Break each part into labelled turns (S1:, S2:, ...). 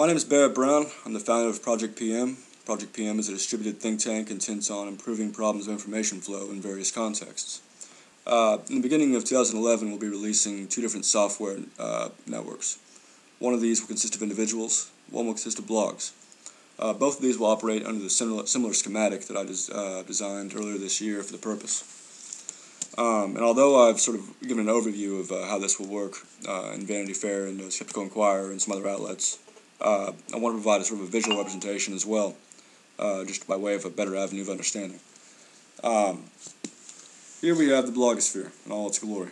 S1: My name is Barrett Brown. I'm the founder of Project PM. Project PM is a distributed think tank intent on improving problems of information flow in various contexts. In the beginning of 2011, we'll be releasing two different software networks. One of these will consist of individuals, one will consist of blogs. Both of these will operate under the similar schematic that I designed earlier this year for the purpose. And although I've sort of given an overview of how this will work in Vanity Fair and Skeptical Inquirer and some other outlets, I want to provide a sort of a visual representation as well, just by way of a better avenue of understanding. Here we have the blogosphere in all its glory.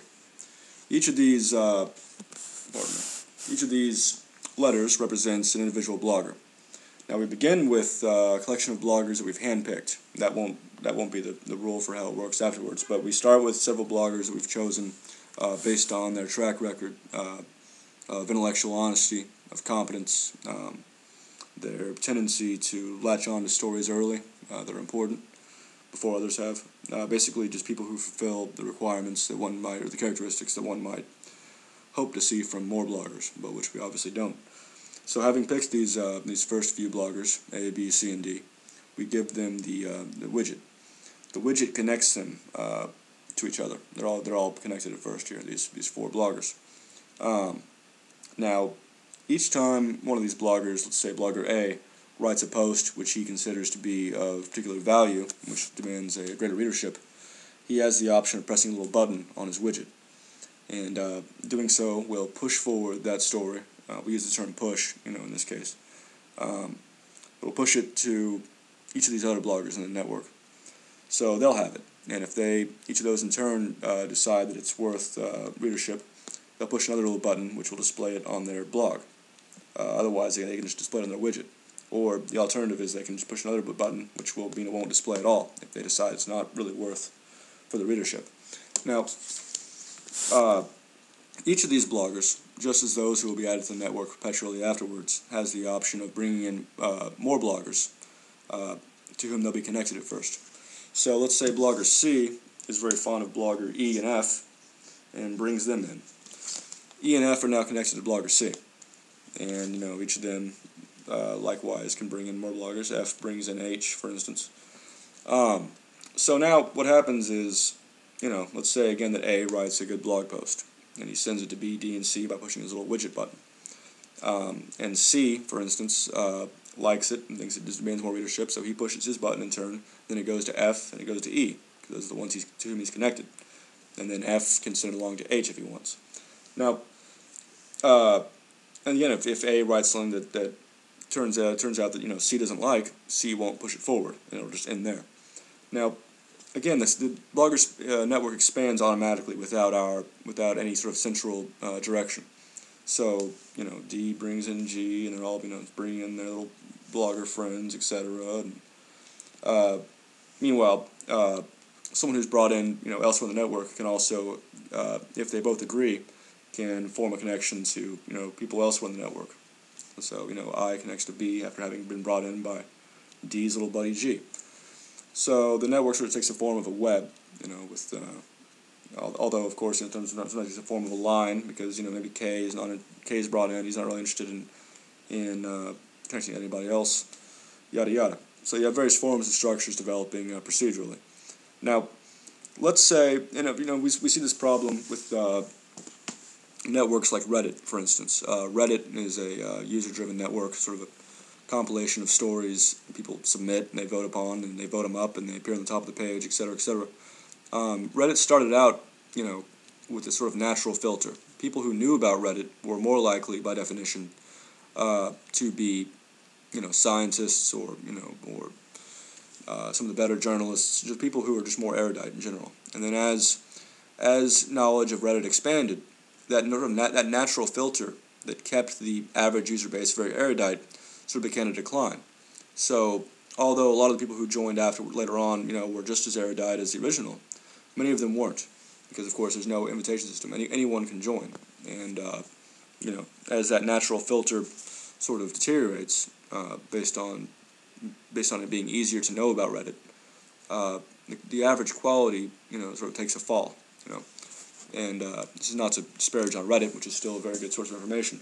S1: Each of these letters represents an individual blogger. Now we begin with a collection of bloggers that we've handpicked. That won't be the rule for how it works afterwards, but we start with several bloggers that we've chosen based on their track record of intellectual honesty, of competence, their tendency to latch on to stories early that are important before others have. Basically just people who fulfill the requirements that one might, or the characteristics that one might hope to see from more bloggers, but which we obviously don't. So having picked these first few bloggers, A, B, C, and D, we give them the widget. The widget connects them to each other. They're all connected at first here, these four bloggers. Now, each time one of these bloggers, let's say blogger A, writes a post which he considers to be of particular value, which demands a greater readership, he has the option of pressing a little button on his widget. And doing so will push forward that story. We use the term push, in this case. We'll push it to each of these other bloggers in the network. So they'll have it. And if each of those in turn decide that it's worth readership, they'll push another little button which will display it on their blog. Otherwise, they can just display it on their widget. Or the alternative is they can just push another button which will mean it won't display at all if they decide it's not really worth for the readership. Now, each of these bloggers, just as those who will be added to the network perpetually afterwards, has the option of bringing in more bloggers to whom they'll be connected at first. So let's say blogger C is very fond of blogger E and F and brings them in. E and F are now connected to blogger C. And, each of them likewise can bring in more bloggers. F brings in H, for instance. So now what happens is, let's say again that A writes a good blog post, and he sends it to B, D, and C by pushing his little widget button. And C, for instance, likes it and thinks it demands more readership, so he pushes his button in turn. Then it goes to F, and it goes to E, because those are the ones to whom he's connected. And then F can send it along to H if he wants. Now, and again, if A writes something that turns out that C doesn't like, C won't push it forward, and it'll just end there. Now, again, the bloggers network expands automatically without any sort of central direction. So D brings in G, and they're all bringing in their little blogger friends, etc. And meanwhile, someone who's brought in elsewhere in the network can also, if they both agree, can form a connection to people elsewhere in the network. So I connects to B after having been brought in by D's little buddy G. So the network sort of takes the form of a web, with although of course sometimes it's a form of a line, because maybe K is brought in, he's not really interested in connecting to anybody else, yada yada. So you have various forms and structures developing procedurally. Now, let's say we see this problem with networks like Reddit, for instance. Reddit is a user-driven network, sort of a compilation of stories people submit and they vote upon, and they vote them up and they appear on the top of the page, etc., etc. Reddit started out, with a sort of natural filter. People who knew about Reddit were more likely, by definition, to be, scientists or some of the better journalists, just people who are just more erudite in general. And then as knowledge of Reddit expanded, that natural filter that kept the average user base very erudite sort of began to decline. So, although a lot of the people who joined later on, were just as erudite as the original, many of them weren't, because of course there's no invitation system. Anyone can join, and as that natural filter sort of deteriorates, based on it being easier to know about Reddit, the average quality, sort of takes a fall, And this is not to disparage on Reddit, which is still a very good source of information.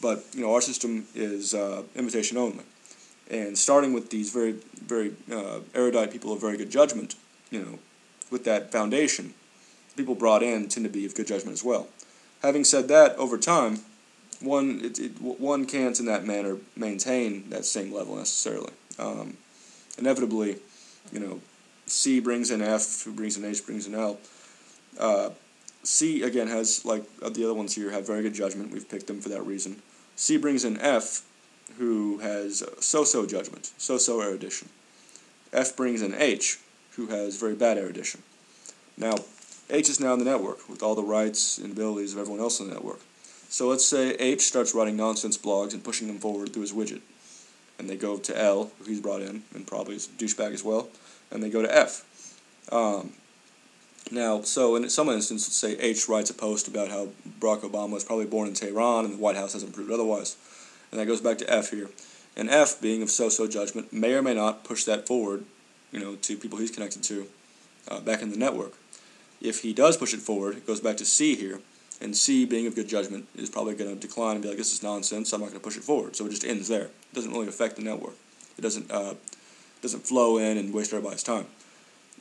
S1: But our system is invitation only, and starting with these very erudite people of very good judgment, with that foundation, people brought in tend to be of good judgment as well. Having said that, over time, one can't in that manner maintain that same level necessarily. Inevitably, C brings in F, who brings in H, brings in L. C, again, has, like the other ones here, have very good judgment. We've picked them for that reason. C brings in F, who has so-so judgment, so-so erudition. F brings in H, who has very bad erudition. Now, H is now in the network, with all the rights and abilities of everyone else in the network. So let's say H starts writing nonsense blogs and pushing them forward through his widget. And they go to L, who he's brought in, and probably is a douchebag as well, and they go to F. Now, so in some instance, let's say H writes a post about how Barack Obama was probably born in Tehran and the White House hasn't proved otherwise. And that goes back to F here. And F, being of so-so judgment, may or may not push that forward, to people he's connected to back in the network. If he does push it forward, it goes back to C here. And C, being of good judgment, is probably going to decline and be like, this is nonsense, I'm not going to push it forward. So it just ends there. It doesn't really affect the network. It doesn't flow in and waste everybody's time,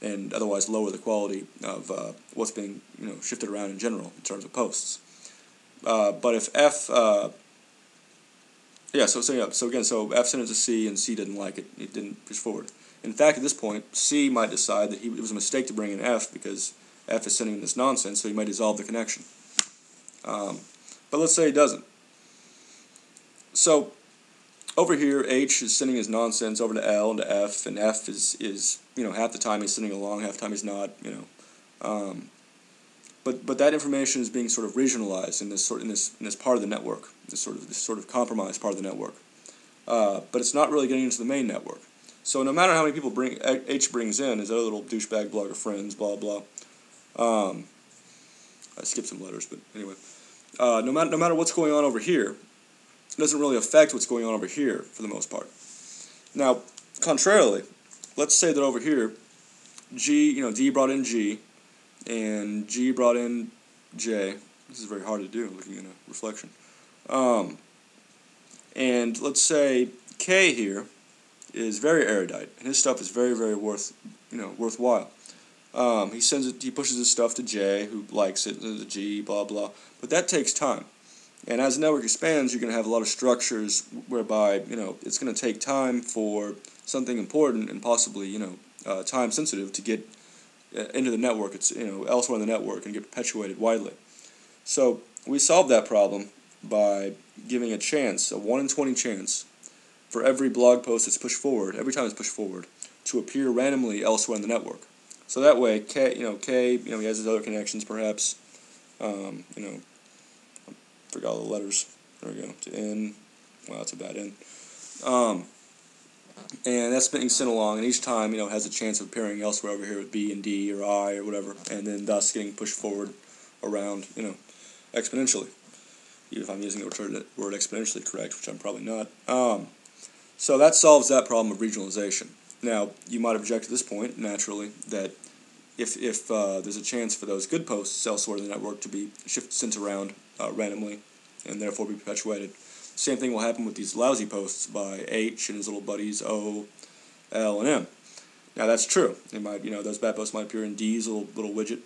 S1: and otherwise lower the quality of what's being shifted around in general in terms of posts. But if F, so F sent it to C and C didn't like it. It didn't push forward. In fact, at this point, C might decide that it was a mistake to bring in F because F is sending this nonsense, so he might dissolve the connection. But let's say he doesn't. So over here, H is sending his nonsense over to L and to F, and F is half the time he's sending along, half the time he's not. But that information is being sort of regionalized in this part of the network, this sort of compromised part of the network. But it's not really getting into the main network. So no matter how many people H brings in, his other little douchebag blogger friends, blah blah. I skipped some letters, but anyway. No matter what's going on over here, it doesn't really affect what's going on over here for the most part. Now, contrarily, let's say that over here, D brought in G, and G brought in J. This is very hard to do, looking in a reflection. And let's say K here is very erudite, and his stuff is very, very worthwhile. He pushes his stuff to J, who likes it, to G, blah blah. But that takes time. And as the network expands, you're going to have a lot of structures whereby, it's going to take time for something important and possibly, time sensitive to get into the network. It's, elsewhere in the network and get perpetuated widely. So we solved that problem by giving a chance, a 1 in 20 chance, for every blog post that's pushed forward, every time it's pushed forward, to appear randomly elsewhere in the network. So that way, K, he has his other connections perhaps, forgot all the letters. There we go. To N. Wow, that's a bad N. And that's being sent along, and each time, has a chance of appearing elsewhere over here with B and D or I or whatever, and then thus getting pushed forward around, exponentially. Even if I'm using the word exponentially correct, which I'm probably not. So that solves that problem of regionalization. Now, you might object to this point, naturally, that if there's a chance for those good posts elsewhere in the network to be sent around randomly and therefore be perpetuated, same thing will happen with these lousy posts by H and his little buddies O, L, and M. Now that's true. It might, those bad posts might appear in D's little widget,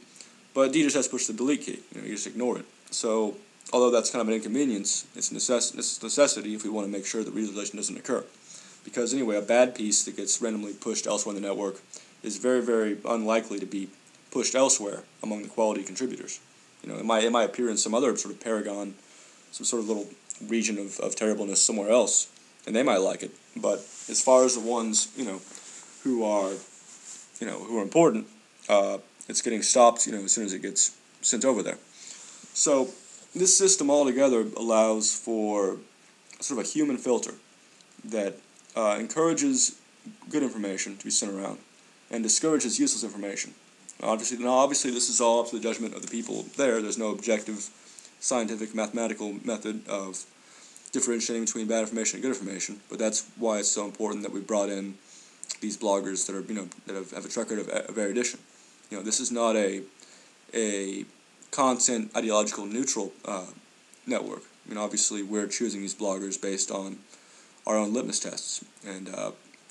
S1: but D just has to push the delete key. You just ignore it. So although that's kind of an inconvenience, it's a necessity if we want to make sure that regionalization doesn't occur. Because anyway, a bad piece that gets randomly pushed elsewhere in the network is very, very unlikely to be pushed elsewhere among the quality contributors. It might appear in some other sort of paragon, some sort of little region of terribleness somewhere else, and they might like it. But as far as the ones who are important, it's getting stopped as soon as it gets sent over there. So this system altogether allows for sort of a human filter that encourages good information to be sent around and discourages useless information. Obviously, this is all up to the judgment of the people there. There's no objective, scientific, mathematical method of differentiating between bad information and good information. But that's why it's so important that we brought in these bloggers that are, that have a track record of erudition. This is not a content ideological neutral network. I mean, obviously we're choosing these bloggers based on our own litmus tests, and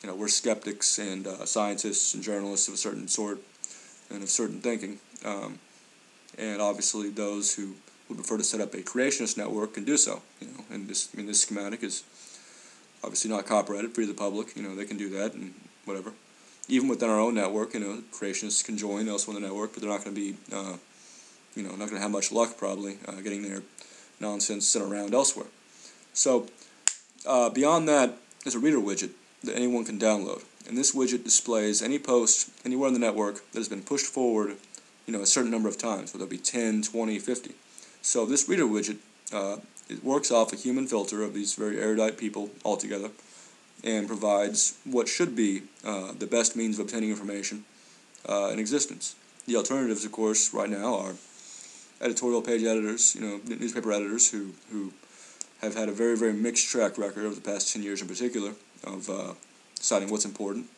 S1: we're skeptics and scientists and journalists of a certain sort and of certain thinking, and obviously those who would prefer to set up a creationist network can do so. And this schematic is obviously not copyrighted, free to the public. They can do that and whatever. Even within our own network, creationists can join elsewhere in the network, but they're not going to be, not going to have much luck probably getting their nonsense sent around elsewhere. So beyond that, there's a reader widget that anyone can download, and this widget displays any post anywhere in the network that has been pushed forward, a certain number of times, whether it be 10, 20, 50. So this reader widget, it works off a human filter of these very erudite people altogether, and provides what should be the best means of obtaining information in existence. The alternatives, of course, right now are editorial page editors, newspaper editors who have had a very, very mixed track record over the past 10 years in particular of deciding what's important.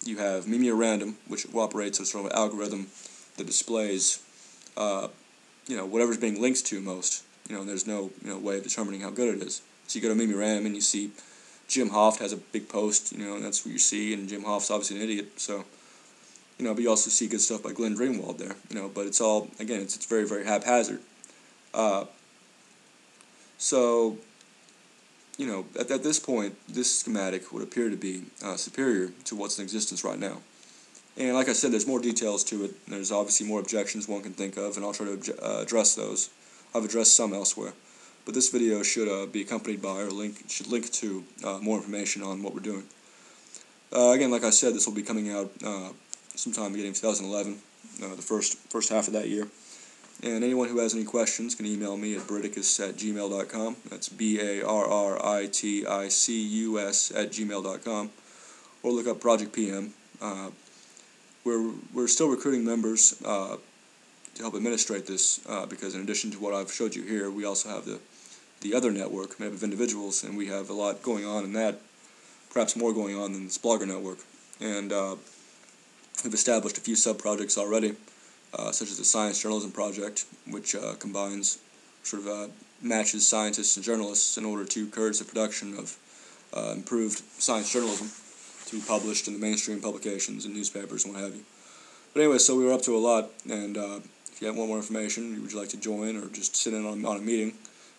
S1: You have Meme-a-Random, which operates as sort of an algorithm that displays, whatever's being linked to most. There's no way of determining how good it is. So you go to Meme-a-Random and you see Jim Hoft has a big post, and that's what you see, and Jim Hoft's obviously an idiot, so, but you also see good stuff by Glenn Greenwald there, but it's all, again, it's very, very haphazard. So, at this point, this schematic would appear to be superior to what's in existence right now. And like I said, there's more details to it. There's obviously more objections one can think of, and I'll try to address those. I've addressed some elsewhere. But this video should be accompanied by, or should link to more information on what we're doing. Again, like I said, this will be coming out sometime beginning of 2011, the first half of that year. And anyone who has any questions can email me at bariticus@gmail.com. That's BARRITICUS@gmail.com. Or look up Project PM. We're still recruiting members to help administrate this, because in addition to what I've showed you here, we also have the other network made up of individuals, and we have a lot going on in that, perhaps more going on than this blogger network. And we've established a few sub-projects already, such as the Science Journalism Project, which combines, matches scientists and journalists in order to encourage the production of improved science journalism to be published in the mainstream publications and newspapers and what have you. But anyway, so we were up to a lot, and if you want more information, would you like to join or just sit in on a meeting,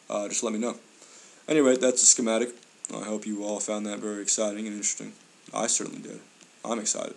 S1: just let me know. Anyway, that's the schematic. I hope you all found that very exciting and interesting. I certainly did. I'm excited.